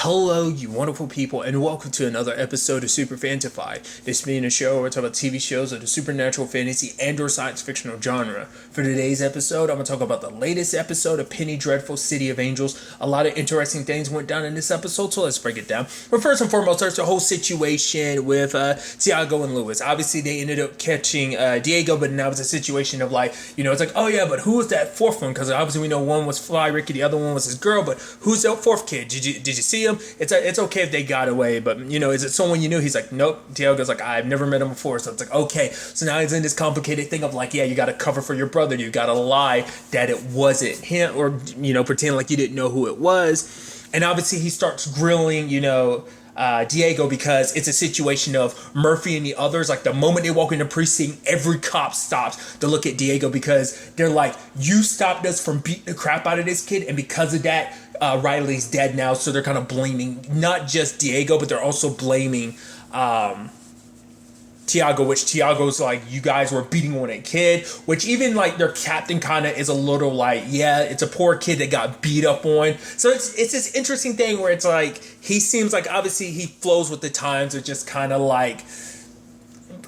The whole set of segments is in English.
Hello, you wonderful people, and welcome to another episode of Super-Fanta-Fi. This being a show where we talk about TV shows of the supernatural, fantasy, and/or science fictional genre. For today's episode, I'm going to talk about the latest episode of Penny Dreadful City of Angels. A lot of interesting things went down in this episode, so let's break it down. But first and foremost, there's the whole situation with Tiago and Lewis. Obviously, they ended up catching Diego, but now it's a situation of it's like, oh yeah, but who was that fourth one? Because obviously we know one was Fly Ricky, the other one was his girl, but who's that fourth kid? Did you see him? It's okay if they got away, but is it someone you knew? He's like, nope. Diego's like, I've never met him before. So it's like, okay. So now he's in this complicated thing of you got to cover for your brother. You got to lie that it wasn't him, or pretend like you didn't know who it was. And obviously he starts grilling, Diego, because it's a situation of Murphy and the others. Like the moment they walk in the precinct, every cop stops to look at Diego because they're like, you stopped us from beating the crap out of this kid, and because of that, Riley's dead now. So they're kind of blaming not just Diego, but they're also blaming Tiago, which Tiago's like, you guys were beating on a kid, which even their captain kind of is a little yeah, it's a poor kid that got beat up on. So it's this interesting thing where it's like, he seems like obviously he flows with the times, or just kind of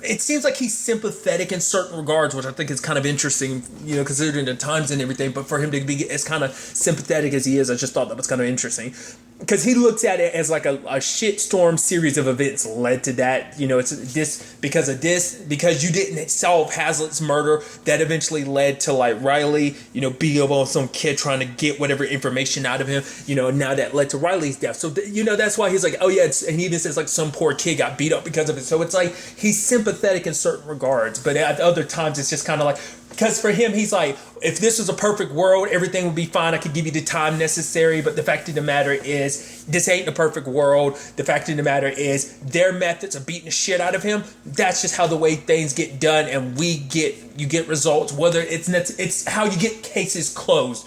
it seems like he's sympathetic in certain regards, which I think is kind of interesting, considering the times and everything. But for him to be as kind of sympathetic as he is, I just thought that was kind of interesting. Because he looks at it as a shitstorm series of events led to that. It's this because you didn't solve Hazlitt's murder, that eventually led to Riley, beating up on some kid trying to get whatever information out of him. Now that led to Riley's death. So that's why he's like, oh yeah, and he even says some poor kid got beat up because of it. So it's he's sympathetic in certain regards, but at other times it's just kind of because for him, he's like, if this was a perfect world, everything would be fine. I could give you the time necessary. But the fact of the matter is, this ain't the perfect world. The fact of the matter is, their methods of beating the shit out of him, that's just how the way things get done. And you get results, whether it's how you get cases closed.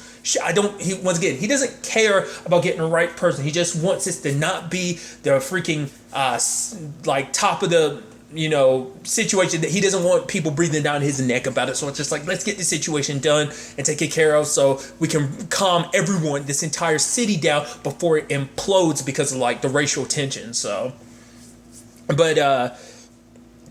Once again, he doesn't care about getting the right person. He just wants this to not be the freaking, top of the, situation, that he doesn't want people breathing down his neck about it. So it's just let's get this situation done and take it care of so we can calm everyone, this entire city down before it implodes because of the racial tension. So, but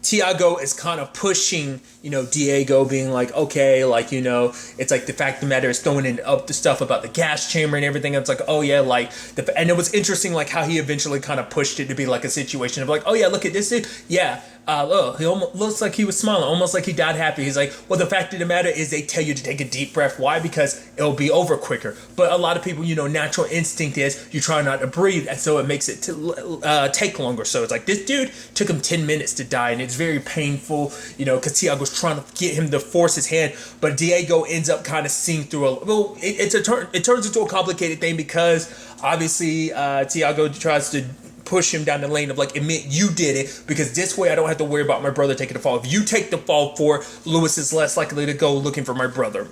Tiago is kind of pushing, Diego, being okay, it's the fact of the matter is throwing in up the stuff about the gas chamber and everything. It's oh yeah, and it was interesting, how he eventually kind of pushed it to be a situation of oh yeah, look at this dude. Yeah. He almost looks like he was smiling, almost like he died happy. He's like, well, the fact of the matter is they tell you to take a deep breath. Why? Because it'll be over quicker. But a lot of people, natural instinct is you try not to breathe, and so it makes it take longer. So it's this dude took him 10 minutes to die, and it's very painful, because Tiago's trying to get him to force his hand, but Diego ends up kind of seeing through it turns into a complicated thing because obviously Tiago tries to push him down the lane of admit you did it, because this way I don't have to worry about my brother taking the fall. If you take the fall for it, Lewis is less likely to go looking for my brother.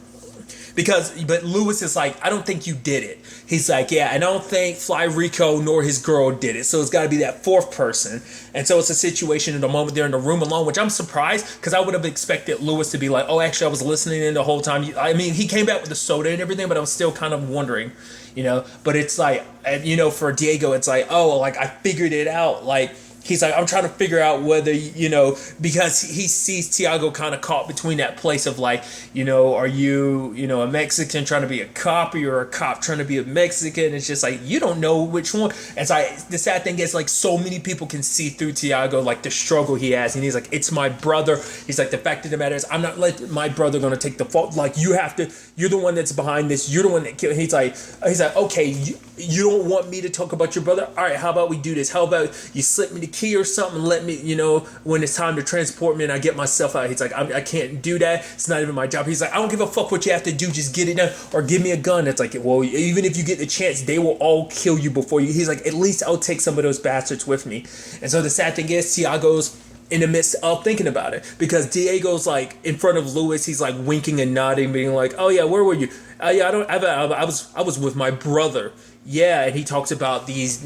But Lewis is I don't think you did it. He's yeah, and I don't think Fly Rico nor his girl did it. So it's got to be that fourth person. And so it's a situation in the moment they're in the room alone, which I'm surprised, because I would have expected Lewis to be oh, actually, I was listening in the whole time. I mean, he came back with the soda and everything, but I was still kind of wondering, But it's for Diego, it's oh, I figured it out. He's I'm trying to figure out whether, because he sees Tiago kind of caught between that place of are you, a Mexican trying to be a cop, or you're a cop trying to be a Mexican? It's just you don't know which one. And the sad thing is so many people can see through Tiago, the struggle he has. And he's it's my brother. He's the fact of the matter is, I'm not letting my brother going to take the fault. You're the one that's behind this. You're the one that killed. He's okay, you don't want me to talk about your brother? All right, how about we do this? How about you slip me the key or something, let me, when it's time to transport me and I get myself out. He's I can't do that. It's not even my job. He's I don't give a fuck what you have to do. Just get it done, or give me a gun. It's well, even if you get the chance, they will all kill you before you. He's at least I'll take some of those bastards with me. And so the sad thing is, Tiago's in the midst of thinking about it, because Diego's in front of Lewis. He's winking and nodding, being oh yeah, where were you? Yeah, I was with my brother. Yeah, and he talks about these,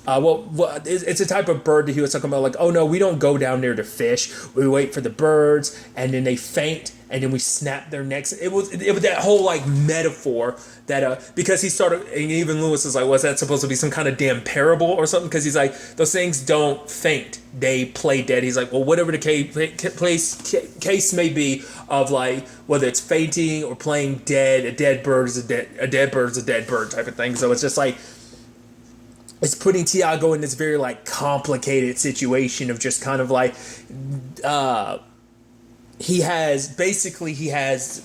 It's a type of bird that he was talking about. Like, oh no, we don't go down there to fish. We wait for the birds, and then they faint, and then we snap their necks. It was that whole like metaphor that because he started, and even Lewis is like, was that supposed to be some kind of damn parable or something? Because he's like, those things don't faint, they play dead. He's like, well, whatever the case may be of like whether it's fainting or playing dead, a dead bird is a dead bird type of thing. So it's just like, it's putting Tiago in this very like complicated situation of just kind of like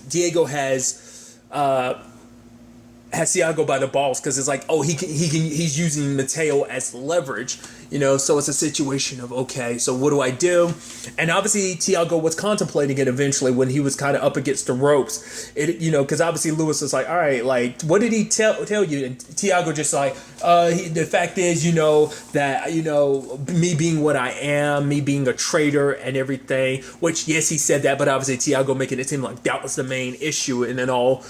Diego has Tiago by the balls, because it's like, oh, he's using Mateo as leverage, so it's a situation of, okay, so what do I do? And obviously Tiago was contemplating it eventually when he was kind of up against the ropes, because obviously Lewis was like, all right, like, what did he tell you? And Tiago just like, the fact is, that, me being what I am, me being a traitor and everything, which, yes, he said that, but obviously Tiago making it seem like that was the main issue and then all.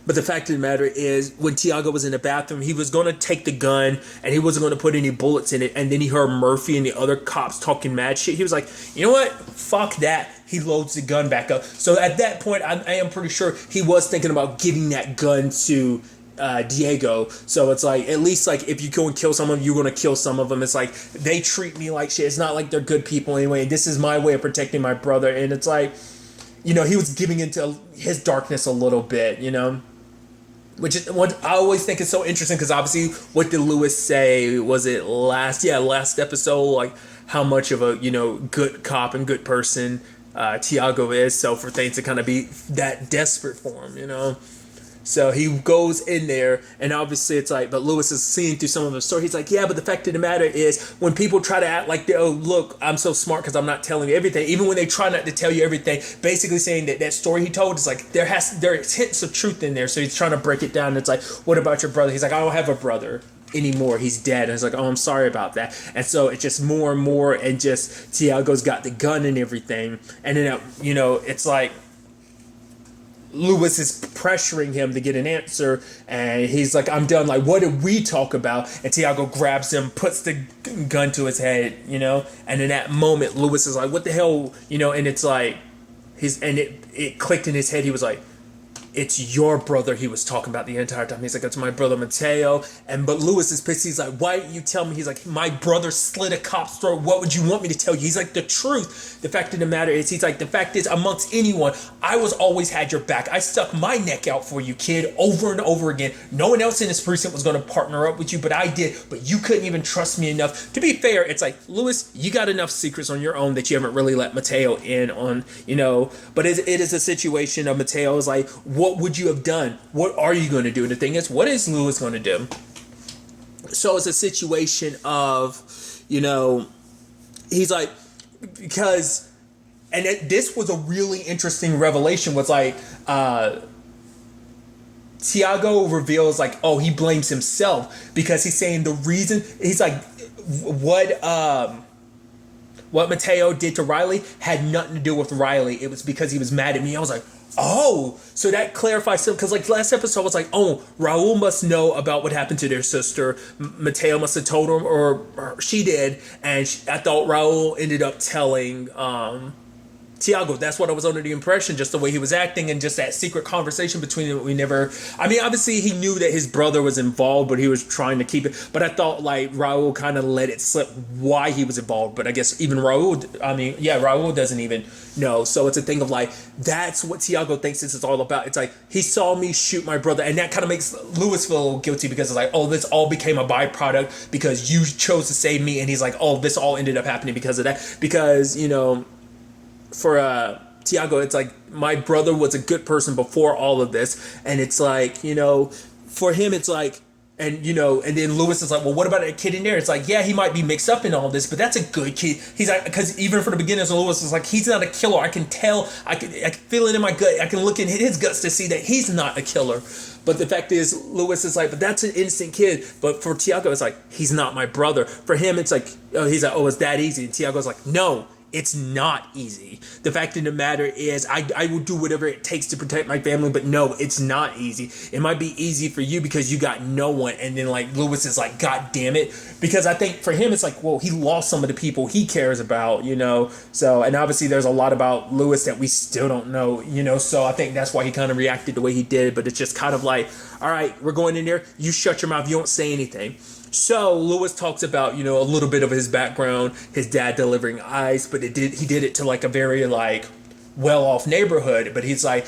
But the fact of the matter is, when Tiago was in the bathroom, he was going to take the gun and he wasn't going to put any bullets in it. And then he heard Murphy and the other cops talking mad shit. He was like, you know what? Fuck that. He loads the gun back up. So at that point, I am pretty sure he was thinking about giving that gun to Diego. So it's like, at least like, if you go and kill someone, you're going to kill some of them. It's like, they treat me like shit. It's not like they're good people anyway. This is my way of protecting my brother. And it's like, he was giving into his darkness a little bit, Which is what I always think is so interesting, because obviously, what did Lewis say? Was it last episode? Like, how much of a good cop and good person Tiago is. So for things to kind of be that desperate for him, So he goes in there, and obviously it's like, but Lewis is seeing through some of the story. He's like, yeah, but the fact of the matter is, when people try to act like, oh, look, I'm so smart because I'm not telling you everything, even when they try not to tell you everything, basically saying that story he told is like, there's hints of truth in there. So he's trying to break it down. And it's like, what about your brother? He's like, I don't have a brother anymore. He's dead. And it's like, oh, I'm sorry about that. And so it's just more and more, and just Tiago's got the gun and everything. And then, it's like, Lewis is pressuring him to get an answer, and he's like, I'm done. Like, what did we talk about? And Tiago grabs him, puts the gun to his head, and in that moment, Lewis is like, what the hell, and it's like, it clicked in his head. He was like, it's your brother he was talking about the entire time. He's like, it's my brother Mateo. But Lewis is pissed. He's like, why didn't you tell me? He's like, my brother slit a cop's throat. What would you want me to tell you? He's like, the truth. The fact of the matter is, he's like, the fact is, amongst anyone, I always had your back. I stuck my neck out for you, kid, over and over again. No one else in this precinct was going to partner up with you, but I did. But you couldn't even trust me enough. To be fair, it's like, Lewis, you got enough secrets on your own that you haven't really let Mateo in on, But it is a situation of Mateo is like, what would you have done? What are you going to do? And the thing is, what is Lewis going to do? So it's a situation of, he's like, because, and this was a really interesting revelation, was like, Tiago reveals like, oh, he blames himself, because he's saying the reason, he's like, what Mateo did to Riley had nothing to do with Riley. It was because he was mad at me. I was like, oh, so that clarifies something. Because like last episode was like, oh, Raul must know about what happened to their sister. Mateo must have told him, or she did. And I thought Raul ended up telling Tiago. That's what I was under the impression, just the way he was acting and just that secret conversation between them. Obviously he knew that his brother was involved, but he was trying to keep it. But I thought like Raul kind of let it slip why he was involved. But I guess even Raul doesn't even know. So it's a thing of like, that's what Tiago thinks this is all about. It's like, he saw me shoot my brother, and that kind of makes Lewis feel guilty, because it's like, oh, this all became a byproduct because you chose to save me. And he's like, oh, this all ended up happening because of that. Because, for Tiago, it's like, my brother was a good person before all of this. And it's like, for him, it's like, and then Lewis is like, well, what about that kid in there? It's like, yeah, he might be mixed up in all this, but that's a good kid. He's like, because even for the beginners, Lewis is like, he's not a killer. I can tell, I can feel it in my gut. I can look in his guts to see that he's not a killer. But the fact is, Lewis is like, but that's an innocent kid. But for Tiago, it's like, he's not my brother. For him, it's like, he's like, oh, it's that easy. And Tiago's like, no, it's not easy. The fact of the matter is, I will do whatever it takes to protect my family, but no, it's not easy. It might be easy for you because you got no one, and then like Lewis is like, God damn it, because I think for him it's like, well, he lost some of the people he cares about, you know. So, and obviously there's a lot about Lewis that we still don't know, you know. So I think that's why he kind of reacted the way he did. But it's just kind of like, all right, we're going in there. You shut your mouth. You don't say anything. So Lewis talks about, you know, a little bit of his background, his dad delivering ice, but he did it to like a very like well-off neighborhood. But he's like,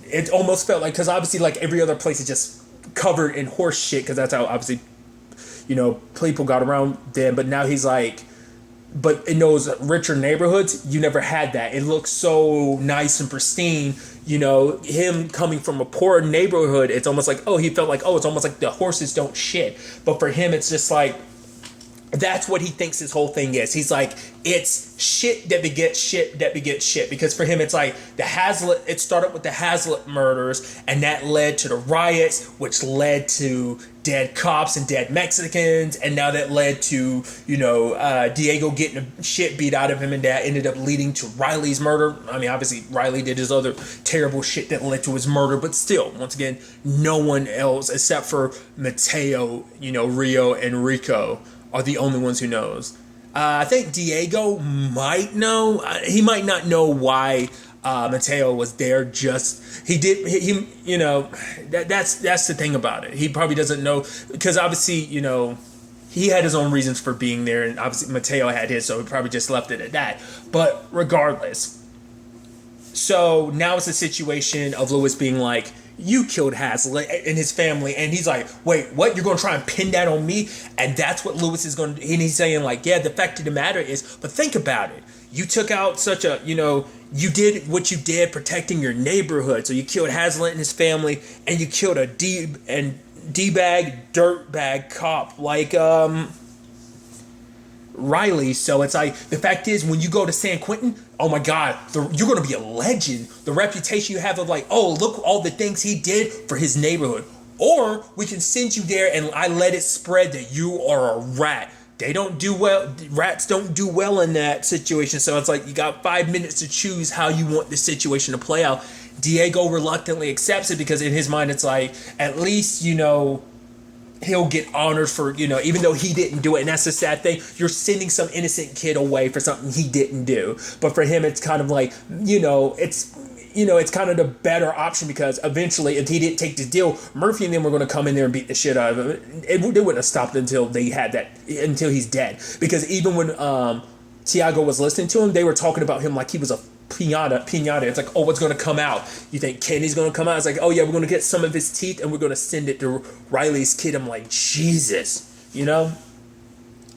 it almost felt like, because obviously like every other place is just covered in horse shit, because that's how obviously, you know, people got around then. But now he's like, but in those richer neighborhoods, you never had that. It looks so nice and pristine. You know, him coming from a poor neighborhood, it's almost like, oh, he felt like, oh, it's almost like the horses don't shit. But for him, it's just like, that's what he thinks his whole thing is. He's like, it's shit that begets shit that begets shit. Because for him, it's like it started with the Hazlitt murders, and that led to the riots, which led to dead cops and dead Mexicans, and now that led to, you know, Diego getting the shit beat out of him, and that ended up leading to Riley's murder. I mean, obviously, Riley did his other terrible shit that led to his murder, but still, once again, no one else except for Mateo, you know, Rio, and Rico are the only ones who knows. I think Diego might know. He might not know why Mateo was there. Just he you know, that's the thing about it. He probably doesn't know, because obviously, you know, he had his own reasons for being there, and obviously Mateo had his, so he probably just left it at that. But regardless, so now it's a situation of Lewis being like, you killed Hazlitt and his family. And he's like, wait, what? You're going to try and pin that on me? And that's what Lewis is going to do. And he's saying like, yeah, the fact of the matter is, but think about it. You took out such a, you know, you did what you did protecting your neighborhood. So you killed Hazlitt and his family, and you killed a D-bag, dirtbag cop like Riley. So it's like, the fact is, when you go to San Quentin, oh my God, you're going to be a legend. The reputation you have of like, oh, look all the things he did for his neighborhood. Or we can send you there and I let it spread that you are a rat. They don't do well. Rats don't do well in that situation. So it's like, you got 5 minutes to choose how you want the situation to play out. Diego reluctantly accepts it, because in his mind, it's like, at least, you know, he'll get honored for, you know, even though he didn't do it. And that's the sad thing. You're sending some innocent kid away for something he didn't do. But for him, it's kind of like, you know, it's kind of the better option, because eventually, if he didn't take the deal, Murphy and them were going to come in there and beat the shit out of him. They wouldn't have stopped until until he's dead. Because even when Tiago was listening to him, they were talking about him like he was a piñata. It's like, oh, what's going to come out? You think Kenny's going to come out? It's like, oh yeah, we're going to get some of his teeth and we're going to send it to Riley's kid. I'm like, Jesus, you know?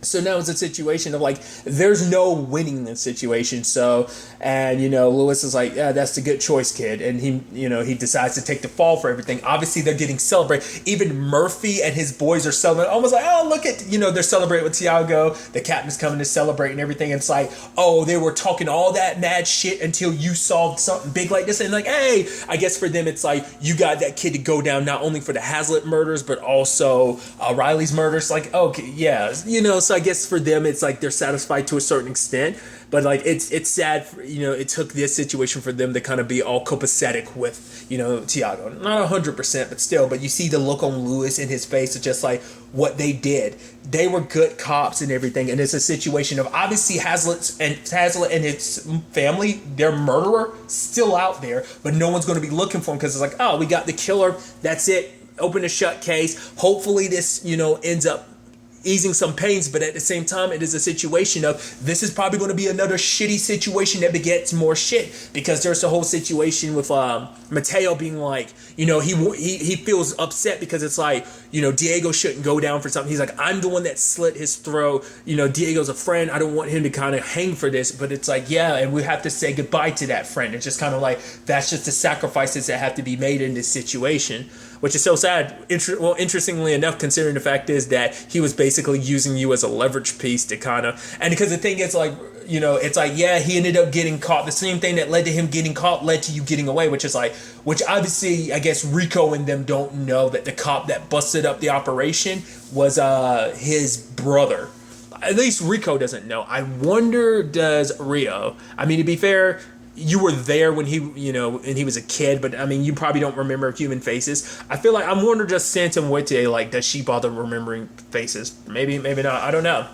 So now it's a situation of like, there's no winning this situation. So, and you know, Lewis is like, yeah, that's the good choice, kid. And he, you know, he decides to take the fall for everything. Obviously, they're getting celebrated. Even Murphy and his boys are celebrating. Almost like, oh, look at, you know, they're celebrating with Tiago. The captain's coming to celebrate and everything. And it's like, oh, they were talking all that mad shit until you solved something big like this. And like, hey, I guess for them, it's like, you got that kid to go down not only for the Hazlitt murders, but also Riley's murders. Like, okay, yeah, you know, so I guess for them, it's like they're satisfied to a certain extent, but like it's sad, you know, it took this situation for them to kind of be all copacetic with, you know, Tiago. Not 100%, but still. But you see the look on Lewis in his face of just like what they did. They were good cops and everything, and it's a situation of obviously Hazlitt and his family, their murderer, still out there, but no one's going to be looking for him because it's like, oh, we got the killer. That's it. Open a shut case. Hopefully this, you know, ends up easing some pains, but at the same time, it is a situation of, this is probably going to be another shitty situation that begets more shit, because there's the whole situation with Mateo being like, you know, he feels upset because it's like, you know, Diego shouldn't go down for something. He's like, I'm the one that slit his throat. You know, Diego's a friend. I don't want him to kind of hang for this. But it's like, yeah, and we have to say goodbye to that friend. It's just kind of like, that's just the sacrifices that have to be made in this situation, which is so sad. Well, interestingly enough, considering the fact is that he was basically using you as a leverage piece to kind of, and because the thing is like, you know, it's like, yeah, he ended up getting caught. The same thing that led to him getting caught led to you getting away, which is like, which obviously, I guess Rico and them don't know that the cop that busted up the operation was his brother. at least Rico doesn't know. I wonder, does Rio? I mean, to be fair, you were there when he, and he was a kid, but I mean, you probably don't remember human faces. I feel like I'm wondering, just Santa Muerte, like, does she bother remembering faces? Maybe not. I don't know.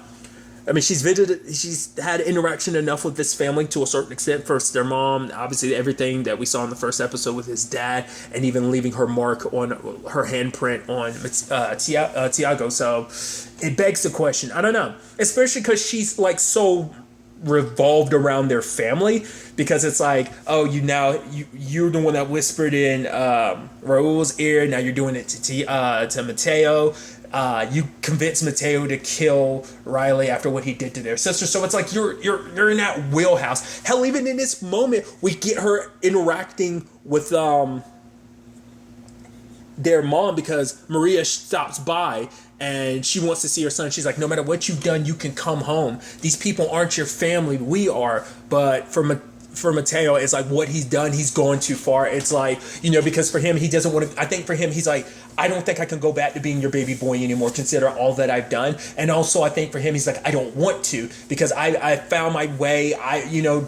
I mean, she's had interaction enough with this family to a certain extent. First, their mom, obviously everything that we saw in the first episode with his dad, and even leaving her mark on her handprint on Tiago. So it begs the question. I don't know, especially because she's like so revolved around their family, because it's like, oh, you're the one that whispered in Raul's ear. Now you're doing it to Mateo. You convinced Mateo to kill Riley after what he did to their sister. So it's like you're in that wheelhouse. Hell, even in this moment, we get her interacting with their mom, because Maria stops by and she wants to see her son. She's like, no matter what you've done, you can come home. These people aren't your family. We are. But for Mateo, it's like what he's done, he's gone too far. It's like, because for him, he doesn't want to, I think for him, he's like, I don't think I can go back to being your baby boy anymore, consider all that I've done. And also, I think for him, he's like, I don't want to, because I found my way.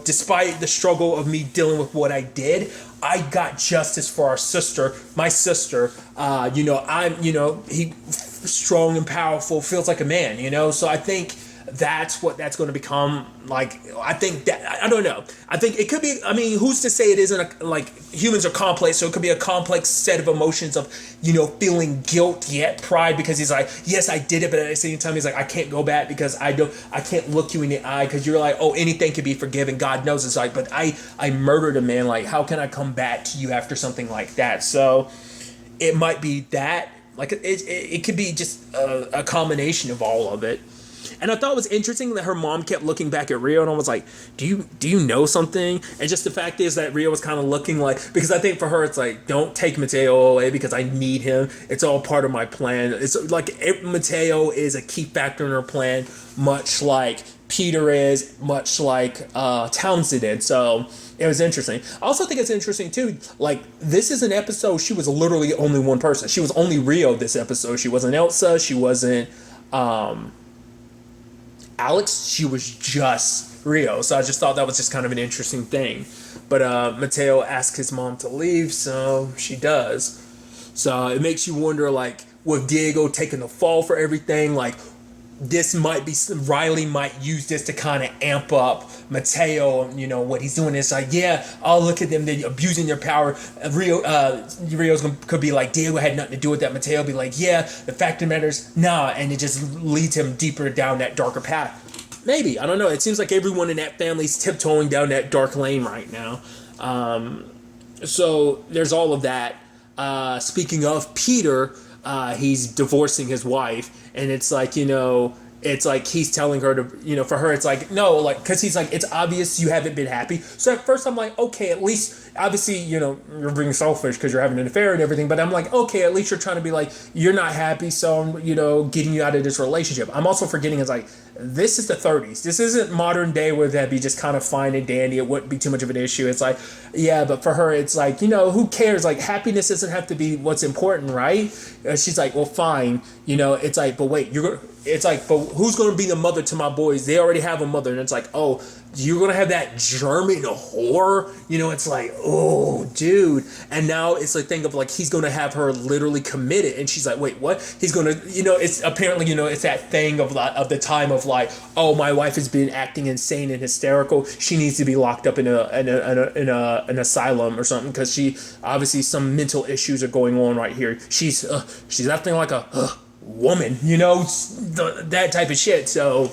Despite the struggle of me dealing with what I did, I got justice for my sister. He strong and powerful, feels like a man, so I think that's what that's going to become like. I think that, I don't know. I think it could be, I mean, who's to say it isn't like humans are complex, so it could be a complex set of emotions of, feeling guilt yet pride, because he's like, yes, I did it, but at the same time, he's like, I can't go back because I can't look you in the eye, because you're like, oh, anything can be forgiven. God knows. It's like, but I murdered a man. Like, how can I come back to you after something like that? So it might be that, like, it could be just a combination of all of it. And I thought it was interesting that her mom kept looking back at Rio, and I was like, do you know something? And just the fact is that Rio was kind of looking like, because I think for her, it's like, don't take Mateo away because I need him. It's all part of my plan. It's like Mateo is a key factor in her plan, much like Peter is, much like Townsend did. So it was interesting. I also think it's interesting too, like, this is an episode, she was literally only one person. She was only Rio this episode. She wasn't Elsa. She wasn't Alex. She was just Rio. So I just thought that was just kind of an interesting thing. But Mateo asked his mom to leave, so she does. So it makes you wonder, like, with Diego taking the fall for everything, like, this might be, Riley might use this to kind of amp up Mateo. What he's doing is like, yeah, oh, look at them, they're abusing their power. Rio's could be like, Diego had nothing to do with that. Mateo be like, yeah, the fact of the matter is, nah, and it just leads him deeper down that darker path. Maybe, I don't know. It seems like everyone in that family's tiptoeing down that dark lane right now. So there's all of that. Speaking of Peter, he's divorcing his wife, and it's like, it's like he's telling her to, for her, it's like, no, like, because he's like, it's obvious you haven't been happy. So at first I'm like, okay, at least, obviously, you're being selfish because you're having an affair and everything, but I'm like, okay, at least you're trying to be like, you're not happy, so I'm, getting you out of this relationship. I'm also forgetting, it's like, this is the 30s. This isn't modern day where that'd be just kind of fine and dandy. It wouldn't be too much of an issue. It's like, yeah, but for her, it's like, who cares? Like, happiness doesn't have to be what's important, right? She's like, well, fine. It's like, but wait, it's like, but who's going to be the mother to my boys? They already have a mother. And it's like, oh, you're going to have that German whore? It's like, oh, dude. And now it's like, think of like, he's going to have her literally committed. And she's like, wait, what? He's going to, it's apparently, it's that thing of the time of like, oh, my wife has been acting insane and hysterical. She needs to be locked up in an asylum or something, because she, obviously some mental issues are going on right here. She's acting like a woman, that type of shit. So,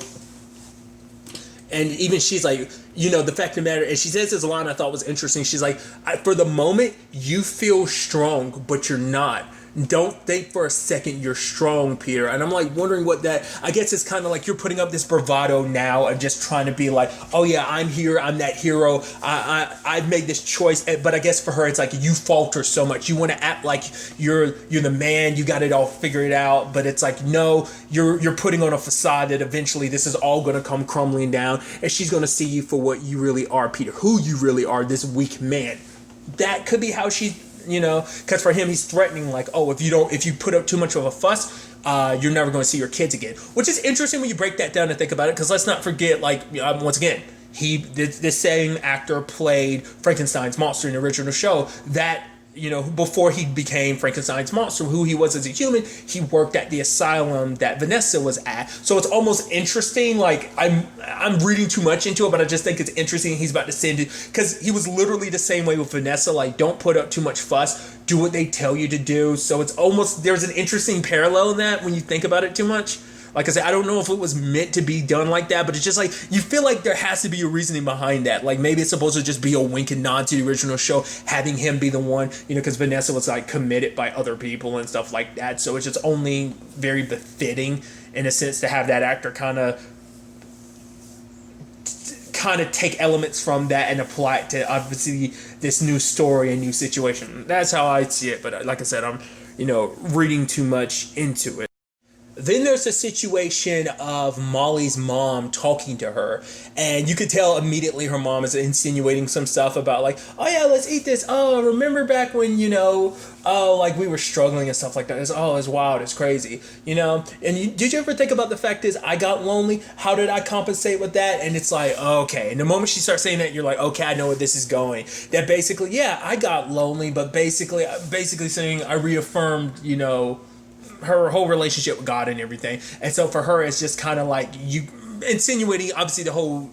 and even she's like, the fact of the matter, and she says this line I thought was interesting. She's like, for the moment, you feel strong, but you're not. Don't think for a second you're strong, Peter. And I'm like wondering what that, I guess it's kind of like you're putting up this bravado now and just trying to be like, oh yeah, I'm here, I'm that hero, I've made this choice. But I guess for her, it's like you falter so much. You want to act like you're the man, you got it all figured out, but it's like, no, you're putting on a facade that eventually this is all going to come crumbling down, and she's going to see you for what you really are, Peter, who you really are, this weak man. That could be how she because for him he's threatening like, oh, if you put up too much of a fuss, you're never going to see your kids again, which is interesting when you break that down and think about it, because let's not forget, like, once again, this same actor played Frankenstein's monster in the original show. That, before he became Frankenstein's monster, who he was as a human, he worked at the asylum that Vanessa was at. So it's almost interesting. Like, I'm reading too much into it, but I just think it's interesting. He's about to send it, because he was literally the same way with Vanessa. Like, don't put up too much fuss. Do what they tell you to do. So it's almost, there's an interesting parallel in that when you think about it too much. Like I said, I don't know if it was meant to be done like that, but it's just like, you feel like there has to be a reasoning behind that. Like, maybe it's supposed to just be a wink and nod to the original show, having him be the one, because Vanessa was like committed by other people and stuff like that. So it's just only very befitting in a sense to have that actor kind of take elements from that and apply it to obviously this new story and new situation. That's how I see it. But like I said, I'm, reading too much into it. Then there's a situation of Molly's mom talking to her, and you could tell immediately her mom is insinuating some stuff about like, oh yeah, let's eat this. Oh, remember back when, like we were struggling and stuff like that. It's wild, it's crazy, And did you ever think about the fact is I got lonely? How did I compensate with that? And it's like, okay. And the moment she starts saying that, you're like, okay, I know where this is going. That basically, yeah, I got lonely, but basically saying I reaffirmed, her whole relationship with God and everything. And so for her, it's just kind of like you insinuating, obviously, the whole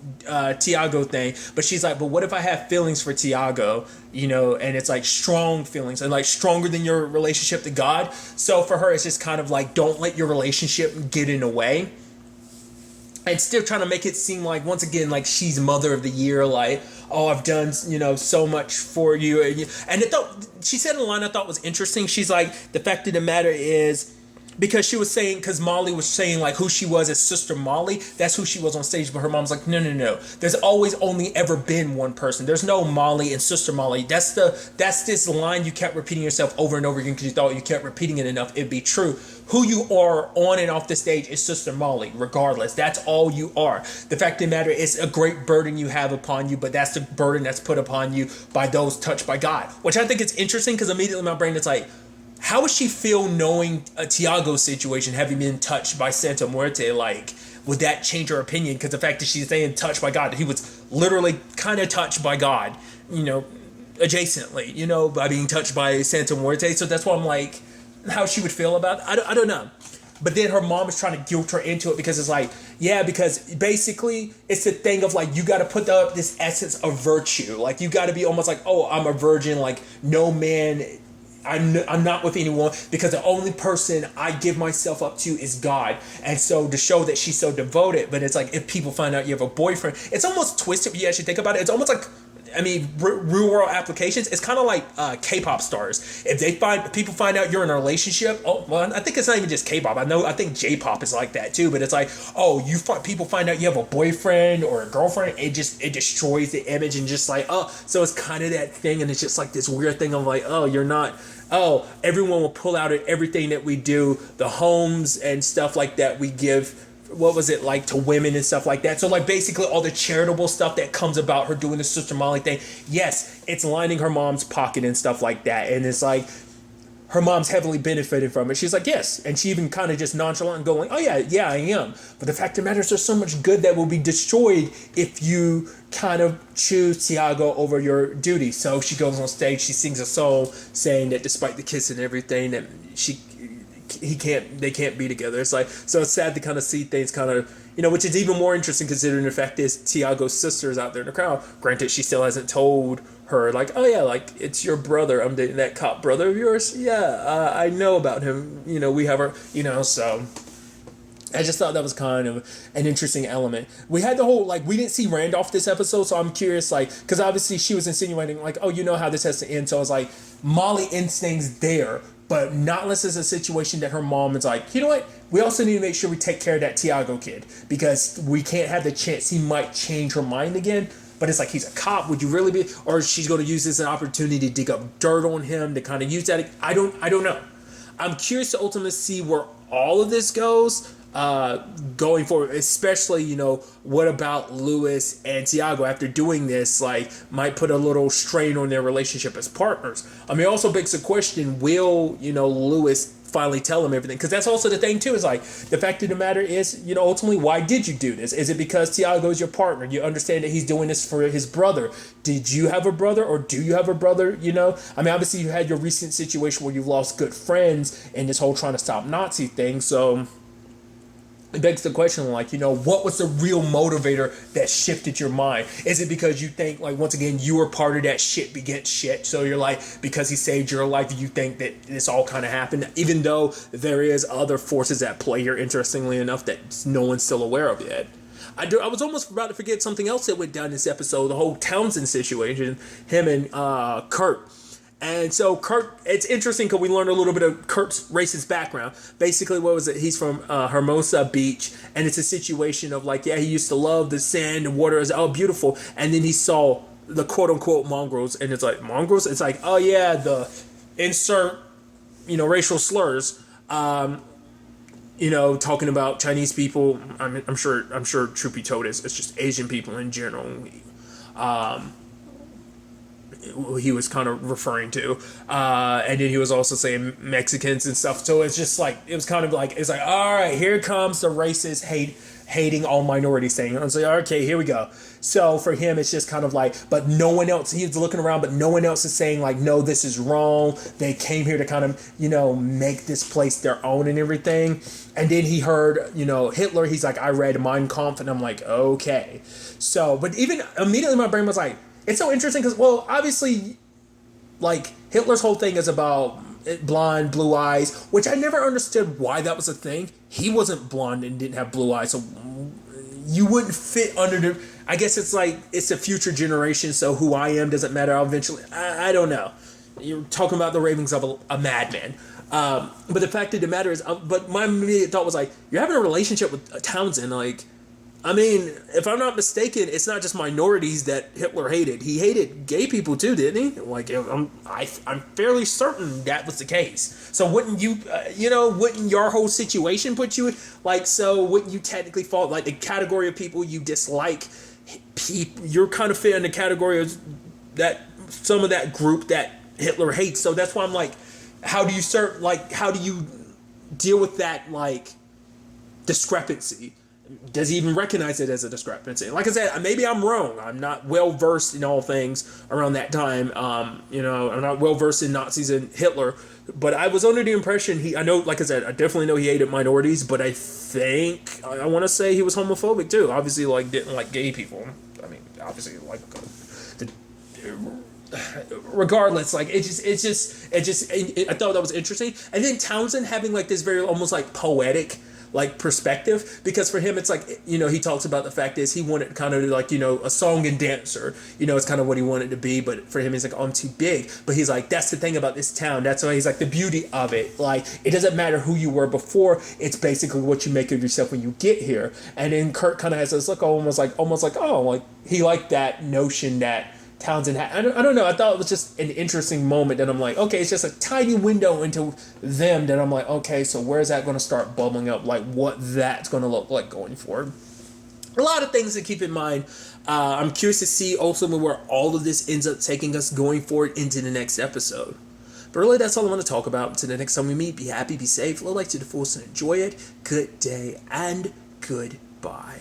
Tiago thing. But she's like, but what if I have feelings for Tiago, and it's like strong feelings and like stronger than your relationship to God. So for her, it's just kind of like, don't let your relationship get in the way. And still trying to make it seem like, once again, like she's mother of the year, like, oh, I've done, so much for you. And she said in a line I thought was interesting. She's like, the fact of the matter is, because she was saying, because Molly was saying like who she was as Sister Molly, that's who she was on stage. But her mom's like, no. There's always only ever been one person. There's no Molly and Sister Molly. That's this line you kept repeating yourself over and over again because you thought you kept repeating it enough, it'd be true. Who you are on and off the stage is Sister Molly, regardless. That's all you are. The fact of the matter is a great burden you have upon you, but that's the burden that's put upon you by those touched by God. Which I think is interesting, because immediately my brain is like, how would she feel knowing a Tiago situation, having been touched by Santa Muerte? Like, would that change her opinion? Because the fact that she's saying touched by God, he was literally kind of touched by God, adjacently, by being touched by Santa Muerte. So that's why I'm like, how she would feel about it. I don't know. But then her mom is trying to guilt her into it, because it's like, yeah, because basically it's the thing of like, you got to put up this essence of virtue. Like, you got to be almost like, oh, I'm a virgin. Like, no man, I'm not with anyone, because the only person I give myself up to is God. And so to show that she's so devoted, but it's like, if people find out you have a boyfriend, it's almost twisted when you actually think about it. It's almost like, real world applications, it's kind of like K-pop stars. If people find out you're in a relationship, I think it's not even just K-pop. I think J-pop is like that too. But it's like, people find out you have a boyfriend or a girlfriend, it destroys the image, and just like, so it's kind of that thing, and it's just like this weird thing of like, you're not. Everyone will pull out everything that we do, the homes and stuff like that we give. What was it like to women and stuff like that? So like basically all the charitable stuff that comes about her doing the Sister Molly thing, yes, it's lining her mom's pocket and stuff like that. And it's like her mom's heavily benefited from it. She's like, yes. And she even kind of just nonchalant going, oh yeah, I am. But the fact of the matter is, there's so much good that will be destroyed if you kind of choose Tiago over your duty. So she goes on stage, she sings a song saying that despite the kiss and everything, that they can't be together. It's like, so it's sad to kind of see things kind of, which is even more interesting considering the fact is Tiago's sister is out there in the crowd. Granted, she still hasn't told her like, oh yeah, like, it's your brother, I'm dating that cop brother of yours. Yeah, I know about him. We have our, so I just thought that was kind of an interesting element. We had the whole, like, we didn't see Randolph this episode, so I'm curious, like, because obviously she was insinuating, like, oh, how this has to end. So I was like, Molly instincts there, but not unless it's a situation that her mom is like, you know what? We also need to make sure we take care of that Tiago kid, because we can't have the chance he might change her mind again. But it's like, he's a cop. Would you really be? Or she's going to use this as an opportunity to dig up dirt on him, to kind of use that. I don't know. I'm curious to ultimately see where all of this goes. going forward, especially, what about Lewis and Tiago after doing this, like, might put a little strain on their relationship as partners. I mean, it also begs the question, will, Lewis finally tell him everything? Because that's also the thing too, is like, the fact of the matter is, ultimately, why did you do this? Is it because Tiago is your partner? You understand that he's doing this for his brother. Did you have a brother, or do you have a brother? I mean, obviously you had your recent situation where you've lost good friends in this whole trying to stop Nazi thing, so it begs the question, like, what was the real motivator that shifted your mind? Is it because you think, like, once again, you were part of that shit begets shit, so you're like, because he saved your life, you think that this all kind of happened, even though there is other forces at play here, interestingly enough, that no one's still aware of yet. I was almost about to forget something else that went down this episode, the whole Townsend situation, him and Kurt. And so Kurt, it's interesting because we learned a little bit of Kurt's racist background. Basically, what was it? He's from Hermosa Beach, and it's a situation of like, yeah, he used to love the sand and water, is beautiful, and then he saw the quote unquote mongrels, and it's like, mongrels? It's like, oh yeah, the insert, racial slurs, talking about Chinese people. I'm sure truth be told, it's just Asian people in general. He was kind of referring to, and then he was also saying Mexicans and stuff. So it's just like, it was kind of like, it's like, all right, here comes the racist hating all minorities thing. I was like, okay, here we go. So for him, it's just kind of like, but no one else, he's looking around, but no one else is saying like, no, this is wrong. They came here to kind of, make this place their own and everything. And then he heard, Hitler, he's like, I read Mein Kampf, and I'm like, okay. So, but even immediately my brain was like, it's so interesting because, well, obviously, like, Hitler's whole thing is about blonde, blue eyes, which I never understood why that was a thing. He wasn't blonde and didn't have blue eyes, so you wouldn't fit under the... I guess it's like, it's a future generation, so who I am doesn't matter. I'll eventually... I don't know. You're talking about the ravings of a madman. But the fact of the matter is... but my immediate thought was like, you're having a relationship with Townsend, like... I mean, if I'm not mistaken, it's not just minorities that Hitler hated. He hated gay people too, didn't he? Like, I'm fairly certain that was the case. So wouldn't you, wouldn't your whole situation put you, like, so wouldn't you technically fall, like, the category of people you dislike, you're kind of fit in the category of that, some of that group that Hitler hates. So that's why I'm like, how do you deal with that, like, discrepancy? Does he even recognize it as a discrepancy? Like I said, maybe I'm wrong. I'm not well versed in all things around that time. I'm not well versed in Nazis and Hitler, but I was under the impression I know, like I said, I definitely know he hated minorities, but I think I want to say he was homophobic too. Obviously, like, didn't like gay people. I mean, obviously, like, regardless, like, I thought that was interesting. And then Townsend having like this very almost like poetic, like, perspective, because for him it's like, he talks about the fact is he wanted kind of like, a song and dancer, it's kind of what he wanted to be, but for him he's like, oh, I'm too big. But he's like, that's the thing about this town, that's why he's like, the beauty of it, like, it doesn't matter who you were before, it's basically what you make of yourself when you get here. And then Kurt kind of has this look almost like, oh, like, he liked that notion that Townsend had. I don't know. I thought it was just an interesting moment that I'm like, okay, it's just a tiny window into them that I'm like, okay, so where's that going to start bubbling up? Like, what that's going to look like going forward. A lot of things to keep in mind. I'm curious to see ultimately where all of this ends up taking us going forward into the next episode. But really, that's all I want to talk about. Until the next time we meet, be happy, be safe, live life to the fullest, and enjoy it. Good day and goodbye.